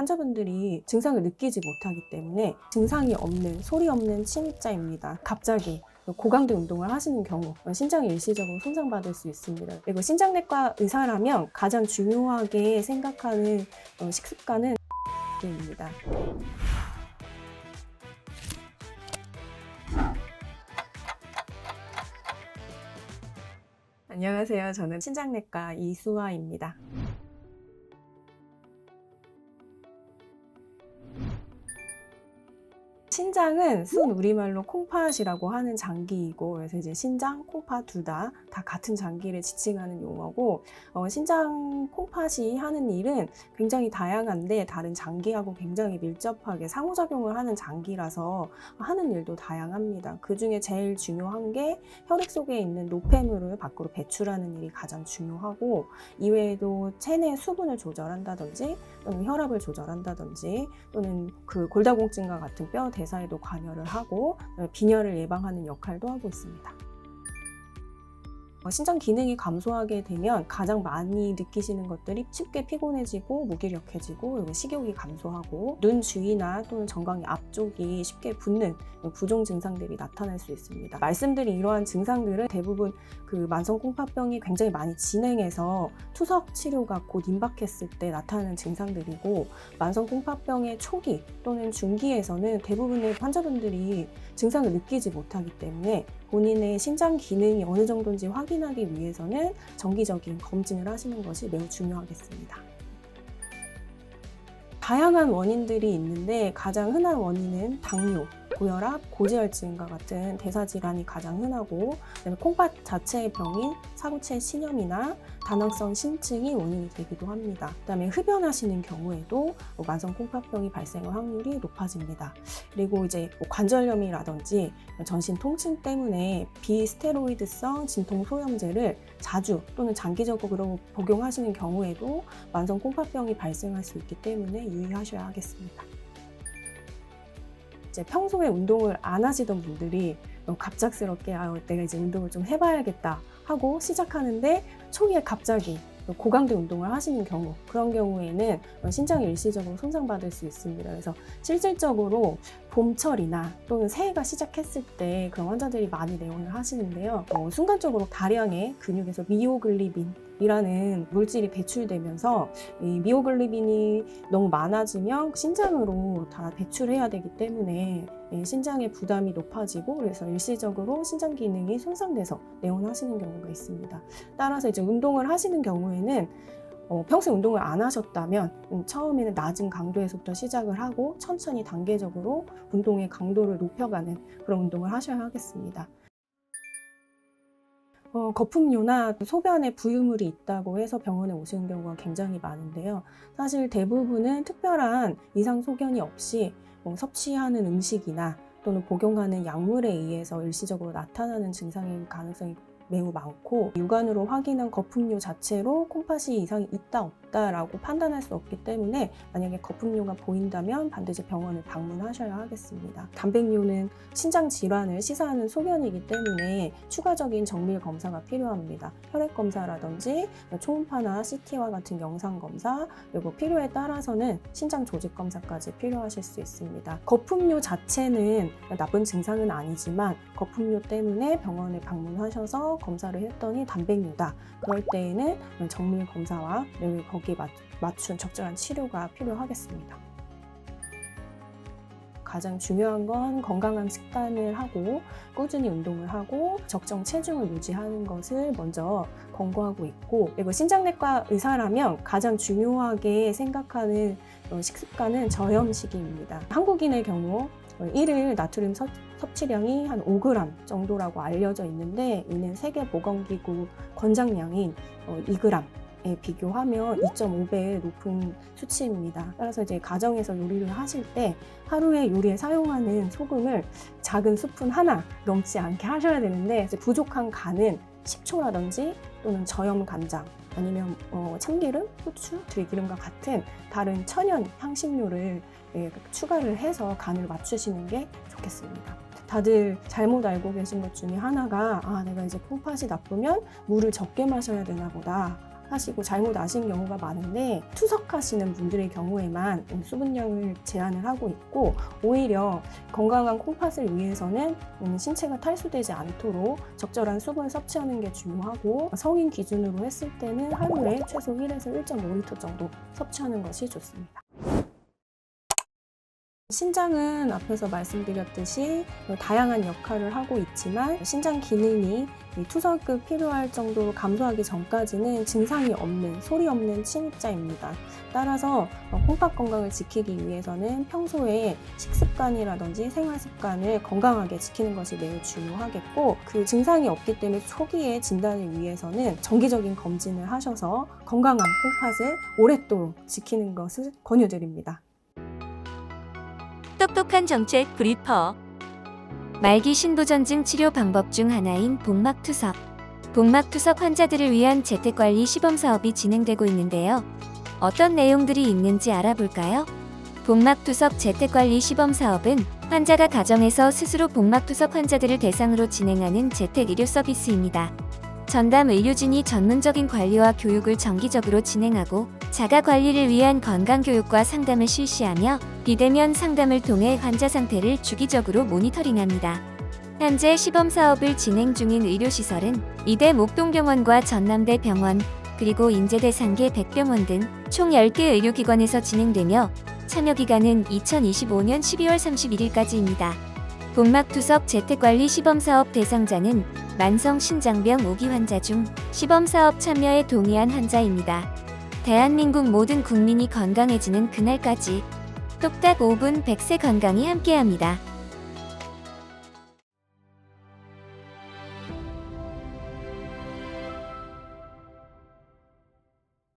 환자분들이 증상을 느끼지 못하기 때문에 증상이 없는, 소리 없는 침입자입니다. 갑자기 고강도 운동을 하시는 경우 신장이 일시적으로 손상받을 수 있습니다. 그리고 신장내과 의사라면 가장 중요하게 생각하는 식습관은 입니다. 안녕하세요. 저는 신장내과 이수아입니다. 신장은 순 우리말로 콩팥이라고 하는 장기이고, 그래서 이제 신장, 콩팥 둘 다 같은 장기를 지칭하는 용어고, 신장 콩팥이 하는 일은 굉장히 다양한데 다른 장기하고 굉장히 밀접하게 상호작용을 하는 장기라서 하는 일도 다양합니다. 그 중에 제일 중요한 게 혈액 속에 있는 노폐물을 밖으로 배출하는 일이 가장 중요하고, 이외에도 체내 수분을 조절한다든지 또는 혈압을 조절한다든지 또는 그 골다공증과 같은 뼈 대사에도 관여를 하고 빈혈을 예방하는 역할도 하고 있습니다. 신장 기능이 감소하게 되면 가장 많이 느끼시는 것들이 쉽게 피곤해지고 무기력해지고 식욕이 감소하고 눈 주위나 또는 정강이 앞쪽이 쉽게 붓는 부종 증상들이 나타날 수 있습니다. 말씀드린 이러한 증상들은 대부분 그 만성 콩팥병이 굉장히 많이 진행해서 투석 치료가 곧 임박했을 때 나타나는 증상들이고, 만성 콩팥병의 초기 또는 중기에서는 대부분의 환자분들이 증상을 느끼지 못하기 때문에 본인의 신장 기능이 어느 정도인지 확인하기 위해서는 정기적인 검진을 하시는 것이 매우 중요하겠습니다. 다양한 원인들이 있는데 가장 흔한 원인은 당뇨, 고혈압, 고지혈증과 같은 대사질환이 가장 흔하고, 그다음에 콩팥 자체의 병인 사구체 신염이나 다낭성 신증이 원인이 되기도 합니다. 그다음에 흡연하시는 경우에도 만성 콩팥병이 발생할 확률이 높아집니다. 그리고 이제 관절염이라든지 전신 통증 때문에 비스테로이드성 진통 소염제를 자주 또는 장기적으로 복용하시는 경우에도 만성 콩팥병이 발생할 수 있기 때문에 유의하셔야 하겠습니다. 이제 평소에 운동을 안 하시던 분들이 갑작스럽게 내가 이제 운동을 좀 해봐야겠다 하고 시작하는데 초기에 갑자기 고강도 운동을 하시는 경우, 그런 경우에는 신장이 일시적으로 손상받을 수 있습니다. 그래서 실질적으로 봄철이나 또는 새해가 시작했을 때 그런 환자들이 많이 내원을 하시는데요. 순간적으로 다량의 근육에서 미오글리빈이라는 물질이 배출되면서 이 미오글리빈이 너무 많아지면 신장으로 다 배출해야 되기 때문에 신장의 부담이 높아지고, 그래서 일시적으로 신장 기능이 손상돼서 내원하시는 경우가 있습니다. 따라서 이제 운동을 하시는 경우에는 평소에 운동을 안 하셨다면 처음에는 낮은 강도에서부터 시작을 하고 천천히 단계적으로 운동의 강도를 높여가는 그런 운동을 하셔야 하겠습니다. 거품료나 소변에 부유물이 있다고 해서 병원에 오시는 경우가 굉장히 많은데요. 사실 대부분은 특별한 이상 소견이 없이 섭취하는 음식이나 또는 복용하는 약물에 의해서 일시적으로 나타나는 증상일 가능성이 매우 많고, 육안으로 확인한 거품료 자체로 콩팥이 이상이 있다 없다라고 판단할 수 없기 때문에 만약에 거품료가 보인다면 반드시 병원을 방문하셔야 하겠습니다. 단백뇨는 신장 질환을 시사하는 소견이기 때문에 추가적인 정밀 검사가 필요합니다. 혈액 검사라든지 초음파나 CT와 같은 영상 검사, 그리고 필요에 따라서는 신장 조직 검사까지 필요하실 수 있습니다. 거품료 자체는 나쁜 증상은 아니지만 거품료 때문에 병원에 방문하셔서 검사를 했더니 단백뇨다. 그럴 때에는 정밀 검사와 거기에 맞춘 적절한 치료가 필요하겠습니다. 가장 중요한 건 건강한 식단을 하고 꾸준히 운동을 하고 적정 체중을 유지하는 것을 먼저 권고하고 있고, 그리고 신장내과 의사라면 가장 중요하게 생각하는 식습관은 저염식입니다. 한국인의 경우 일일 나트륨 섭취량이 한 5g 정도라고 알려져 있는데, 이는 세계보건기구 권장량인 2g에 비교하면 2.5배 높은 수치입니다. 따라서 이제 가정에서 요리를 하실 때 하루에 요리에 사용하는 소금을 작은 스푼 하나 넘지 않게 하셔야 되는데, 부족한 간은 식초라든지 또는 저염 간장, 아니면 참기름, 후추, 들기름과 같은 다른 천연 향신료를 추가를 해서 간을 맞추시는 게 좋겠습니다. 다들 잘못 알고 계신 것 중에 하나가 내가 이제 콩팥이 나쁘면 물을 적게 마셔야 되나 보다 하시고 잘못 아신 경우가 많은데 투석하시는 분들의 경우에만 수분량을 제한을 하고 있고 오히려 건강한 콩팥을 위해서는 신체가 탈수되지 않도록 적절한 수분 섭취하는 게 중요하고 성인 기준으로 했을 때는 하루에 최소 1에서 1.5리터 정도 섭취하는 것이 좋습니다. 신장은 앞에서 말씀드렸듯이 다양한 역할을 하고 있지만 신장 기능이 투석이 필요할 정도로 감소하기 전까지는 증상이 없는, 소리 없는 침입자입니다. 따라서 콩팥 건강을 지키기 위해서는 평소에 식습관이라든지 생활 습관을 건강하게 지키는 것이 매우 중요하겠고 그 증상이 없기 때문에 초기에 진단을 위해서는 정기적인 검진을 하셔서 건강한 콩팥을 오랫도록 지키는 것을 권유드립니다. 똑똑한 정책 브리퍼. 말기 신부전증 치료 방법 중 하나인 복막투석. 복막투석 환자들을 위한 재택관리 시범사업이 진행되고 있는데요. 어떤 내용들이 있는지 알아볼까요? 복막투석 재택관리 시범사업은 환자가 가정에서 스스로 복막투석 환자들을 대상으로 진행하는 재택의료 서비스입니다. 전담 의료진이 전문적인 관리와 교육을 정기적으로 진행하고 자가관리를 위한 건강교육과 상담을 실시하며 비대면 상담을 통해 환자 상태를 주기적으로 모니터링합니다. 현재 시범사업을 진행 중인 의료시설은 이대 목동병원과 전남대 병원, 그리고 인제대 상계 백병원 등 총 10개 의료기관에서 진행되며 참여기간은 2025년 12월 31일까지입니다. 복막투석 재택관리 시범사업 대상자는 만성 신장병 5기 환자 중 시범사업 참여에 동의한 환자입니다. 대한민국 모든 국민이 건강해지는 그날까지 똑딱 5분 100세 건강이 함께합니다.